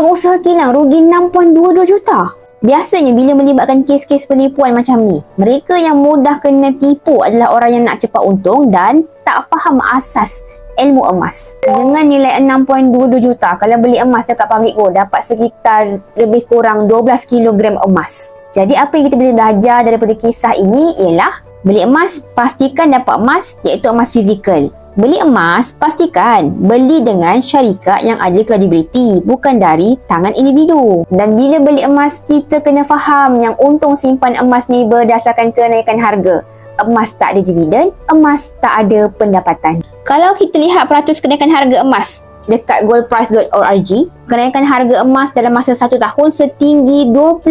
Pengusaha kilang rugi 6.22 juta. Biasanya bila melibatkan kes-kes penipuan macam ni, mereka yang mudah kena tipu adalah orang yang nak cepat untung dan tak faham asas ilmu emas. Dengan nilai 6.22 juta, kalau beli emas dekat Public Gold dapat sekitar lebih kurang 12 kilogram emas. Jadi apa yang kita boleh belajar daripada kisah ini ialah beli emas, pastikan dapat emas, iaitu emas fizikal. Beli emas, pastikan beli dengan syarikat yang ada kredibiliti, bukan dari tangan individu. Dan bila beli emas, kita kena faham yang untung simpan emas ni berdasarkan kenaikan harga. Emas tak ada dividen, emas tak ada pendapatan. Kalau kita lihat peratus kenaikan harga emas dekat goldprice.org, kenaikan harga emas dalam masa 1 tahun setinggi 20%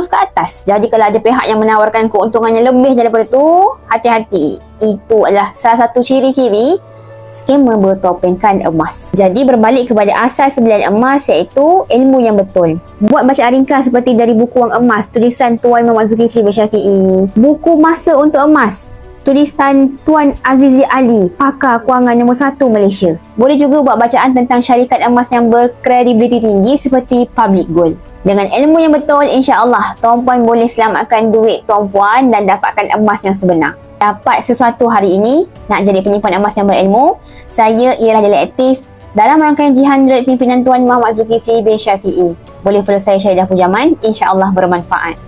ke atas. Jadi kalau ada pihak yang menawarkan keuntungannya lebih daripada tu, hati-hati. Itu adalah salah satu ciri-ciri skamer bertopengkan emas. Jadi berbalik kepada asas pembelian emas, iaitu ilmu yang betul. Buat bacaan ringkas seperti dari buku Wang Emas, tulisan Tuan Muhammad Zulkifli bin Syafiee. Buku Masa untuk Emas, tulisan Tuan Azizi Ali, pakar kewangan nombor 1 Malaysia. Boleh juga buat bacaan tentang syarikat emas yang berkredibiliti tinggi seperti Public Gold. Dengan ilmu yang betul, insya-Allah Tuan Puan boleh selamatkan duit Tuan Puan dan dapatkan emas yang sebenar. Dapat sesuatu hari ini, nak jadi penyimpan emas yang berilmu, saya Ira Jalil aktif dalam rangkaian G100 pimpinan Tuan Muhammad Zulkifli bin Syafiee. Boleh follow saya Syahidah Pujaman, insya-Allah bermanfaat.